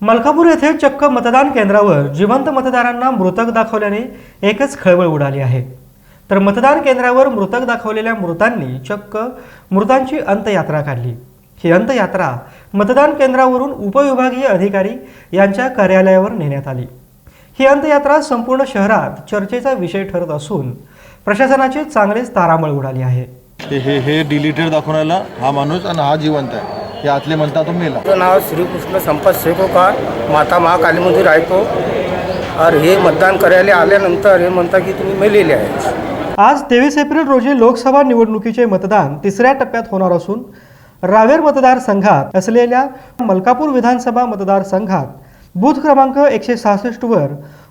मलकापूर येथे चक्क मतदान केंद्रावर जिवंत मतदारांना मृतक दाखवल्याने एकच खळबळ उडाली आहे। तर मतदान केंद्रावर मृतक दाखवलेल्या मृतांनी चक्क मृतांची अंत्ययात्रा काढली। ही अंत्ययात्रा मतदान केंद्रावरून उपविभागीय अधिकारी यांच्या कार्यालयावर नेण्यात आली। ही अंत्ययात्रा संपूर्ण शहरात चर्चेचा विषय ठरत असून प्रशासनाची चांगलीच तारांबळ उडाली आहे। हे डिलीटेड दाखवण्याला हा माणूस आणि हा जिवंत आहे हे आतले म्हणता तो मेला। माझं नाव श्रीकृष्ण संपत शेकोकार, माता महाकालीमध्ये राहतो। और हे मतदान करायला आल्यानंतर हे म्हणता की तुम्ही मेलेले आहे। आज 23 एप्रिल रोजी लोकसभा निवडणुकीचे मतदान तिसऱ्या टप्प्यात होणार असून रावेर मतदारसंघात असलेल्या मलकापूर विधानसभा मतदारसंघात बूथ क्रमांक 166 वर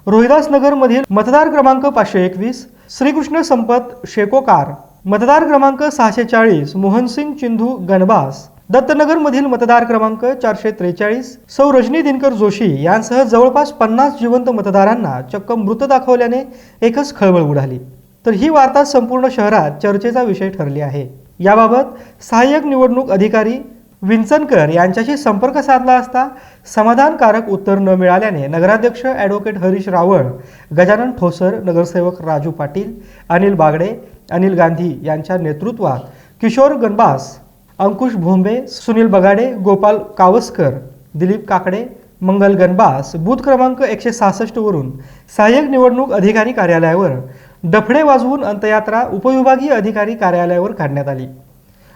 रोहिदास नगर मधील मतदार क्रमांक 521 श्रीकृष्ण संपत शेकोकार, मतदार क्रमांक 640 मोहनसिंग चिंधू गणबास, दत्तनगर मधील मतदार क्रमांक 443 सौ रजनी दिनकर जोशी यांसह जवळपास 50 जिवंत मतदारांना चक्क मृत दाखवल्याने एकच खळबळ उडाली। तर ही वार्ता संपूर्ण शहरात चर्चेचा विषय ठरली आहे। याबाबत सहाय्यक निवडणूक अधिकारी विंचनकर यांच्याशी संपर्क साधला असता समाधानकारक उत्तर न मिळाल्याने नगराध्यक्ष ॲडव्होकेट हरीश रावळ, गजानन ठोसर, नगरसेवक राजू पाटील, अनिल बागडे, अनिल गांधी यांच्या नेतृत्वात किशोर गणबास, अंकुश भोंबे, सुनील बगाडे, गोपाल कावस्कर, दिलीप काकडे, मंगल गणबास बूथ क्रमांक 166 वरून सहाय्यक निवडणूक अधिकारी कार्यालयावर डफडे वाजवून अंत्ययात्रा उपविभागीय अधिकारी कार्यालयावर काढण्यात आली।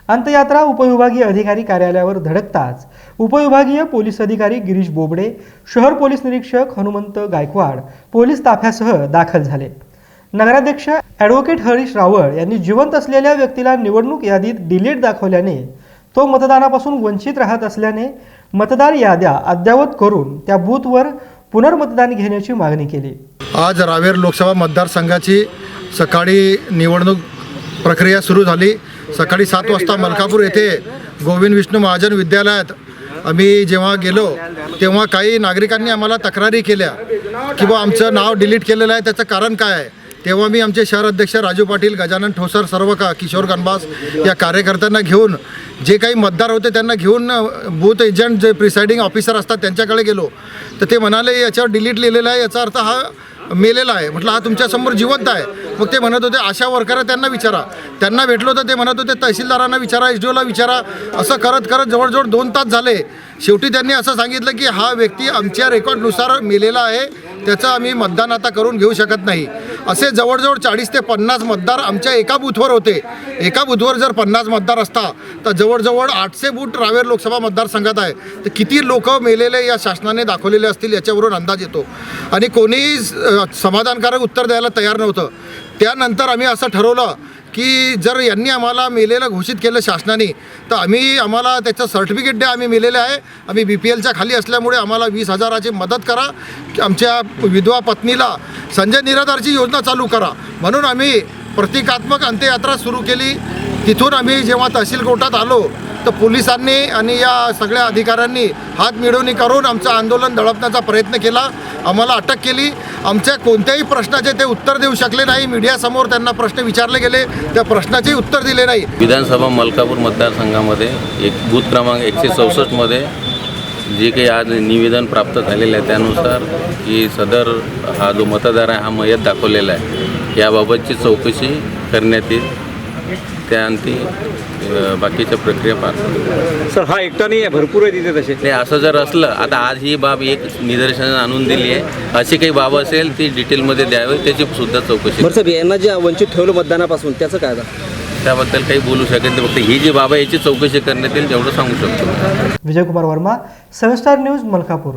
अंत्ययात्रा उपविभागीय अधिकारी कार्यालयावर धडकताच उपविभागीय पोलीस अधिकारी गिरीश बोबडे, शहर पोलीस निरीक्षक हनुमंत गायकवाड पोलीस ताफ्यासह दाखल झाले। नगराध्यक्ष ॲडव्होकेट हरीश रावळ यांनी जिवंत असलेल्या व्यक्तीला निवडणूक यादीत डिलीट दाखवल्याने तो मतदानापासून वंचित राहत असल्याने मतदार याद्या अद्ययावत करून त्या बूथवर पुनर्मतदान घेण्याची मागणी केली। आज रावेर लोकसभा मतदारसंघाची सकाळी निवडणूक प्रक्रिया सुरू झाली। सकाळी 7 वाजता मलकापूर येथे गोविंद विष्णू महाजन विद्यालयात आम्ही जेव्हा गेलो तेव्हा काही नागरिकांनी आम्हाला तक्रारी केल्या की बा आमचं नाव डिलीट केलेलं आहे, त्याचं कारण काय आहे। तेव्हा मी आमचे शहर अध्यक्ष राजू पाटील, गजानन ठोसर, सर्व किशोर गणबास या कार्यकर्त्यांना घेऊन जे काही मतदार होते त्यांना घेऊन बूथ एजंट जे प्रिसाइडिंग ऑफिसर असतात त्यांच्याकडे गेलो तर ते म्हणाले याच्यावर डिलीट लिहिलेलं आहे, याचा अर्थ हा मेलेला आहे। म्हटलं हा तुमच्यासमोर जिवंत आहे। मग ते म्हणत होते आशा वर्कर त्यांना विचारा, त्यांना भेटलो तर ते म्हणत होते तहसीलदारांना विचारा, SDOला विचारा। असं करत करत जवळजवळ 2 तास झाले। शेवटी त्यांनी असं सांगितलं की हा व्यक्ती आमच्या रेकॉर्डनुसार मेलेला आहे, त्याचं आम्ही मतदान आता करून घेऊ शकत नाही। असे जवळजवळ 40 ते 50 मतदार आमच्या एका बूथवर होते। एका बूथवर जर 50 मतदार असता तर जवळजवळ 800 बूथ रावेर लोकसभा मतदारसंघात आहे। तर किती लोक मेलेले या शासनाने दाखवलेले असतील याच्यावरून अंदाज येतो। आणि कोणीही समाधानकारक उत्तर द्यायला तयार नव्हतं। त्यानंतर आम्ही असं ठरवलं की जर यांनी आम्हाला मेलेलं घोषित केलं शासनाने तर आम्हाला त्याचं सर्टिफिकेट द्या, आम्ही मेलेले आहे, आम्ही BPLच्या खाली असल्यामुळे आम्हाला 20,000ची मदत करा, आमच्या विधवा पत्नीला संजय निराधारची योजना चालू करा। म्हणून आम्ही प्रतिकात्मक अंत्ययात्रा सुरू केली। तिथून आम्ही जेव्हा तहसील कोर्टात आलो तर पोलिसांनी आणि या सगळ्या अधिकाऱ्यांनी हात मिळवणी करून आमचं आंदोलन दडपण्याचा प्रयत्न केला, आम्हाला अटक केली। आमच्या कोणत्याही प्रश्नाचे ते उत्तर देऊ शकले नाही। मीडियासमोर त्यांना प्रश्न विचारले गेले, त्या प्रश्नाचे उत्तर दिले नाही। विधानसभा मलकापूर मतदारसंघामध्ये एक बूथ क्रमांक 164 मध्ये जे काही आज निवेदन प्राप्त झालेलं आहे त्यानुसार की सदर हा जो मतदार आहे हा मयत दाखवलेला आहे, याबाबतची चौकशी करण्यात येईल। त्याअंती बाकीच्या प्रक्रिया पार। सर हा एकटा नाही आहे, भरपूर आहे तिथे तसे। नाही असं जर असलं, आता आज ही बाब एक निदर्शनास आणून दिली आहे, अशी काही बाब असेल ती डिटेलमध्ये द्यावी, त्याची सुद्धा चौकशी। बरं साहेब, यांना जे वंचित ठेवलं मतदानापासून त्याचं काय झालं त्याबद्दल काही बोलू शकत नाही। फक्त ही जी बाब आहे याची चौकशी करण्यात येईल जेवढं सांगू शकतो। Vijaykumar Verma, 7 star news, Malkapur.